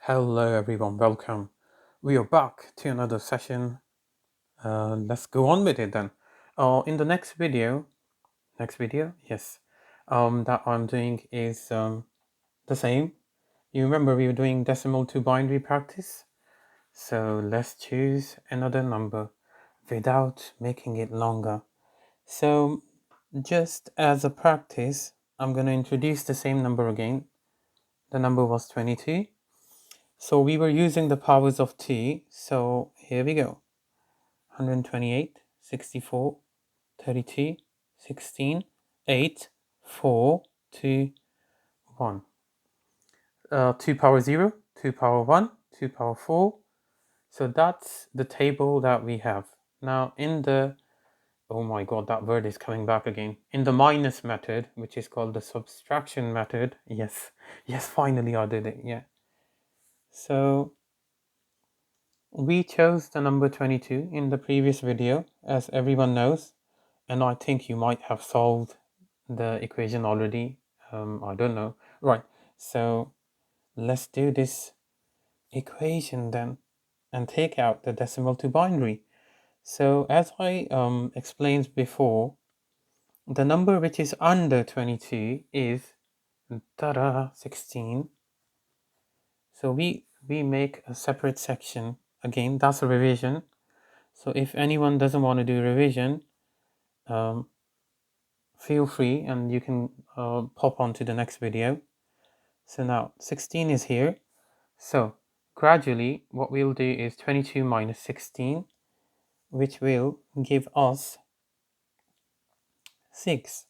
Hello everyone, welcome. We are back to another session. Let's go on with it then. In the next video, yes, that I'm doing is the same. You remember we were doing decimal to binary practice? So let's choose another number without making it longer. So just as a practice, I'm going to introduce the same number again. The number was 22. So we were using the powers of t. So here we go. 128, 64, 32, 16, 8, 4, 2, 1. 2 power 0, 2 power 1, 2 power 4. So that's the table that we have. Now in the, oh my god, that word is coming back again. In the minus method, which is called the subtraction method. Yes, finally I did it, yeah. So we chose the number 22 in the previous video, as everyone knows, and I think you might have solved the equation already. I don't know. Right, so let's do this equation then and take out the decimal to binary. So as I explained before, the number which is under 22 is 16. So we make a separate section. Again, that's a revision. So if anyone doesn't want to do revision, feel free and you can pop on to the next video. So now 16 is here. So gradually what we'll do is 22 minus 16, which will give us 6.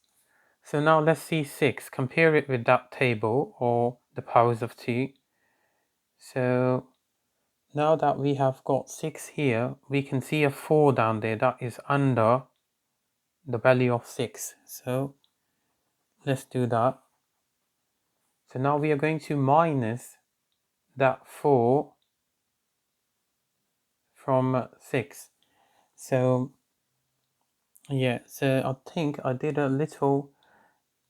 So now let's see 6. Compare it with that table or the powers of 2. So now that we have got 6 here, we can see a 4 down there that is under the value of 6. So let's do that. So now we are going to minus that 4 from 6. So yeah, so I think I did a little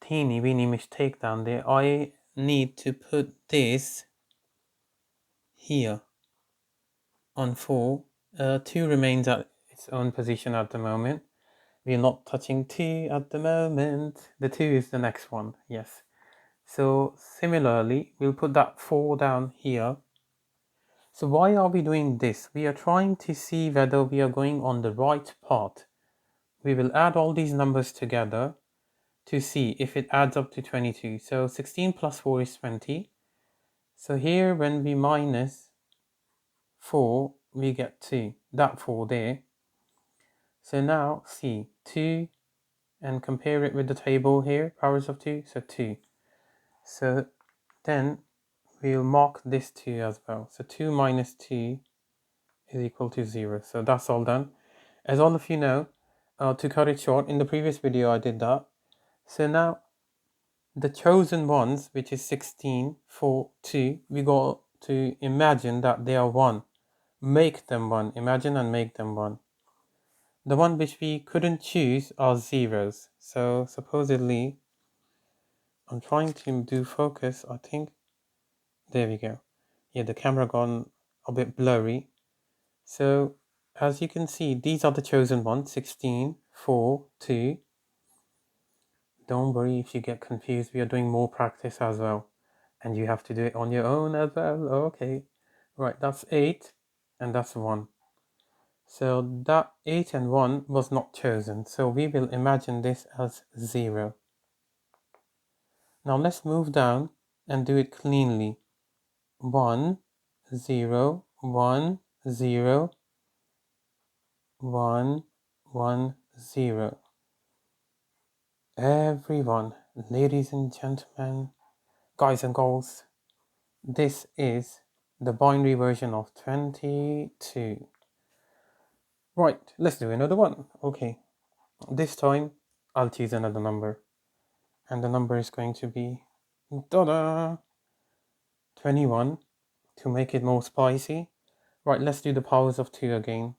teeny weeny mistake down there. I need to put this here on 4. 2 remains at its own position at the moment. We're not touching 2 at the moment. The 2 is the next one, yes. So similarly, we'll put that 4 down here. So why are we doing this? We are trying to see whether we are going on the right path. We will add all these numbers together to see if it adds up to 22. So 16 plus 4 is 20. So here when we minus 4, we get 2. That 4 there. So now see 2 and compare it with the table here, powers of 2, so 2. So then we'll mark this 2 as well. So 2 minus 2 is equal to 0. So that's all done. As all of you know, to cut it short, in the previous video I did that. So now the chosen ones, which is 16, 4, 2, we got to imagine that they are 1. Make them 1. Imagine and make them 1. The one which we couldn't choose are zeros. So supposedly, I'm trying to do focus, I think. There we go. Yeah, the camera gone a bit blurry. So as you can see, these are the chosen ones, 16, 4, 2. Don't worry if you get confused, we are doing more practice as well. And you have to do it on your own as well. Okay. Right, that's 8 and that's 1. So that 8 and 1 was not chosen. So we will imagine this as 0. Now let's move down and do it cleanly. 1, 0, 1, 0, 1, 1, 0. Everyone, ladies and gentlemen, guys and girls, this is the binary version of 22. Right, let's do another one. Okay, this time I'll choose another number. And the number is going to be 21 to make it more spicy. Right, let's do the powers of 2 again.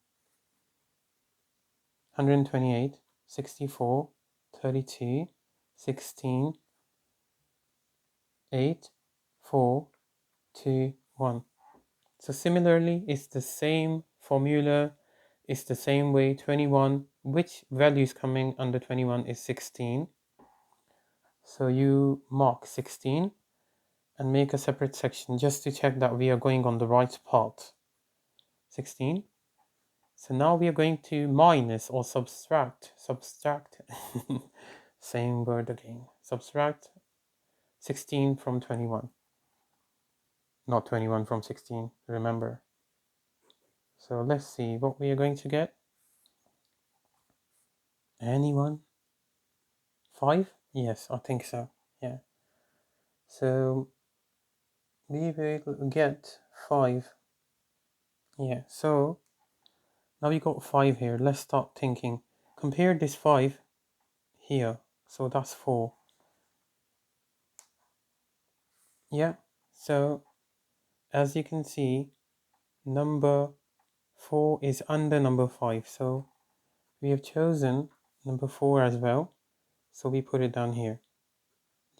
128, 64, 32, 16, 8, 4, 2, 1. So similarly, it's the same formula, it's the same way. 21, which value is coming under 21 is 16. So you mark 16 and make a separate section just to check that we are going on the right path. 16. So now we are going to minus or subtract, same word again, subtract 16 from 21, not 21 from 16, remember. So let's see what we are going to get. Anyone? 5? Yes, I think so, yeah. So we will get 5, yeah. So now we got 5 here. Let's start thinking. Compare this 5 here, so that's 4. Yeah, so as you can see, number 4 is under number 5, so we have chosen number 4 as well, so we put it down here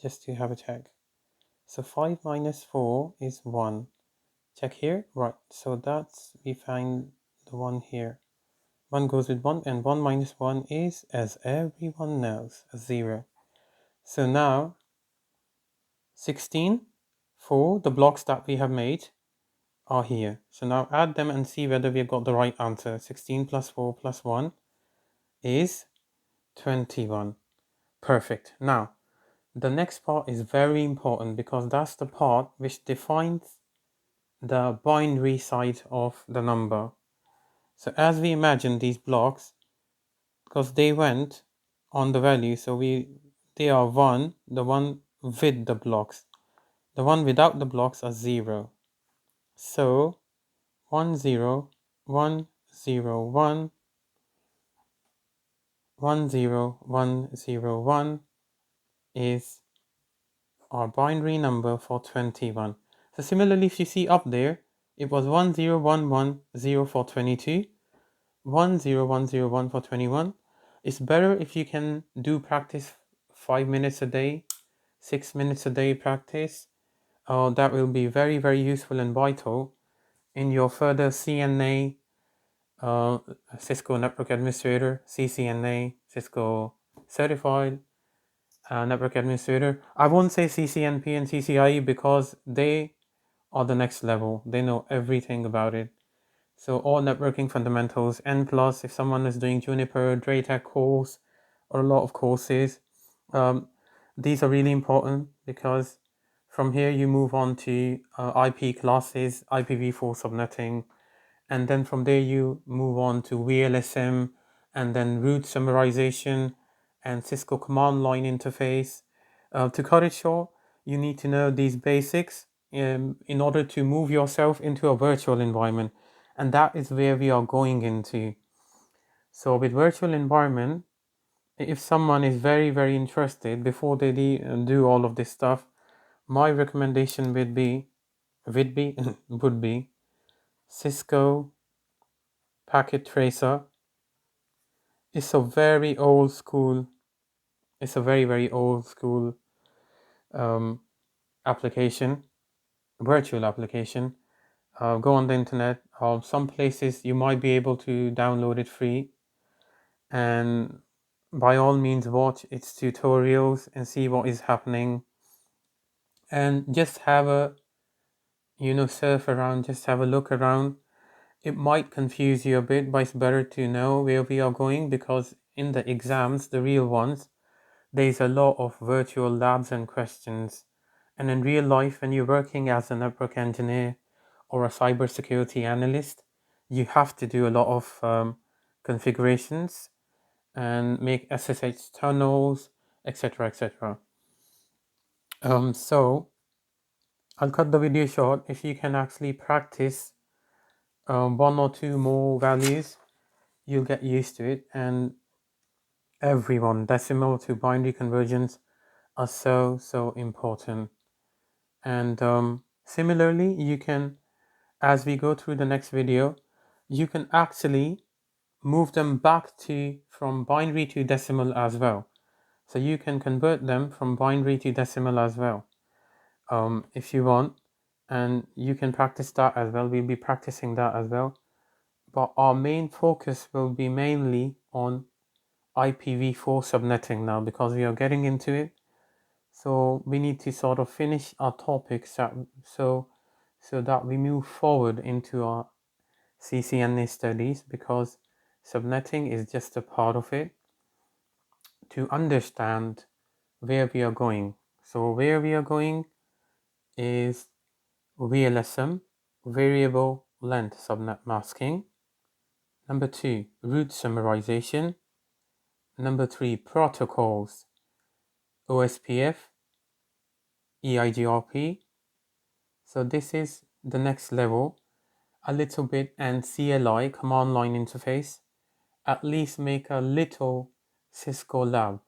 just to have a check. So 5 minus 4 is 1. Check here, right? So that's, we find the 1 here. 1 goes with 1, and 1 minus 1 is, as everyone knows, a 0. So now 16, 4, the blocks that we have made are here. So now add them and see whether we've got the right answer. 16 plus 4 plus 1 is 21. Perfect. Now, the next part is very important because that's the part which defines the binary side of the number. So as we imagine these blocks, because they went on the value, so they are 1, the one with the blocks. The one without the blocks are 0. So 1 0 1 0 1 1 0 1 0 1 is our binary number for 21. So similarly, if you see up there, it was 1 0 1 1 0 for 22, 1 0 1 0 1 for 21. It's better if you can do practice 5 minutes a day, 6 minutes a day practice. That will be very, very useful and vital in your further CNA, Cisco Network Administrator, CCNA, Cisco Certified Network Administrator. I won't say CCNP and CCIE because they are the next level. They know everything about it. So all networking fundamentals, and plus if someone is doing Juniper, Draytech course, or a lot of courses, these are really important because from here you move on to IP classes, IPv4 subnetting, and then from there you move on to VLSM, and then route summarization and Cisco command line interface. To cut it short, you need to know these basics in order to move yourself into a virtual environment, and that is where we are going into. So with virtual environment, if someone is very, very interested before they do all of this stuff, my recommendation would be Cisco Packet Tracer. It's a very old school. It's a very, very old school application, virtual application. Go on the internet. Some places you might be able to download it free, and by all means watch its tutorials and see what is happening, and just have a surf around, just have a look around. It might confuse you a bit, but it's better to know where we are going, because in the exams, the real ones, there's a lot of virtual labs and questions. And in real life, when you're working as a network engineer or a cybersecurity analyst, you have to do a lot of configurations and make SSH tunnels, etc., etc. So I'll cut the video short. If you can actually practice 1 or 2 more values, you'll get used to it. And everyone, decimal to binary conversions are so important. And similarly, you can, as we go through the next video, you can actually move them back to from binary to decimal as well. So you can convert them from binary to decimal as well, if you want. and you can practice that as well. We'll be practicing that as well, but our main focus will be mainly on IPv4 subnetting now, because we are getting into it. So we need to sort of finish our topics so that we move forward into our CCNA studies, because subnetting is just a part of it to understand where we are going. So where we are going is VLSM, variable length subnet masking. Number 2, route summarization. Number 3, protocols, OSPF, EIGRP. So this is the next level, a little bit, and CLI, command line interface. At least make a little Cisco lab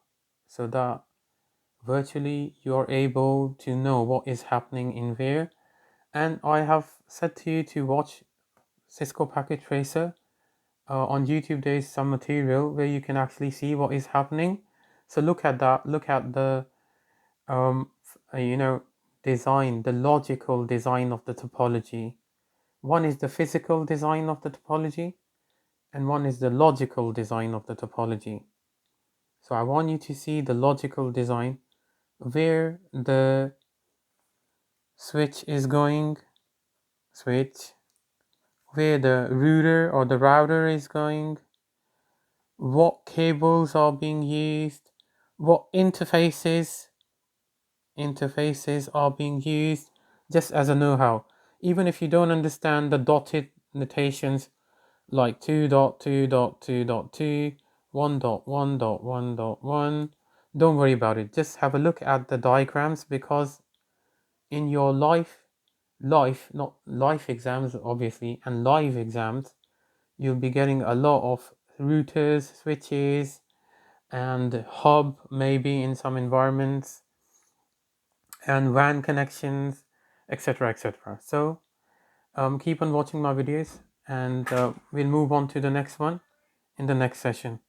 so that virtually you're able to know what is happening in there. And I have said to you to watch Cisco Packet Tracer. On YouTube there is some material where you can actually see what is happening. So look at that, look at the design, the logical design of the topology. One is the physical design of the topology, and one is the logical design of the topology. So I want you to see the logical design, where the switch is going, where the router or the router is going, what cables are being used, what interfaces are being used, just as a know-how. Even if you don't understand the dotted notations like 2.2.2.2, 1.1.1.1, don't worry about it. Just have a look at the diagrams, because in your not life exams obviously, and live exams, you'll be getting a lot of routers, switches, and hub maybe in some environments, and WAN connections, etc., etc. So keep on watching my videos, and we'll move on to the next one in the next session.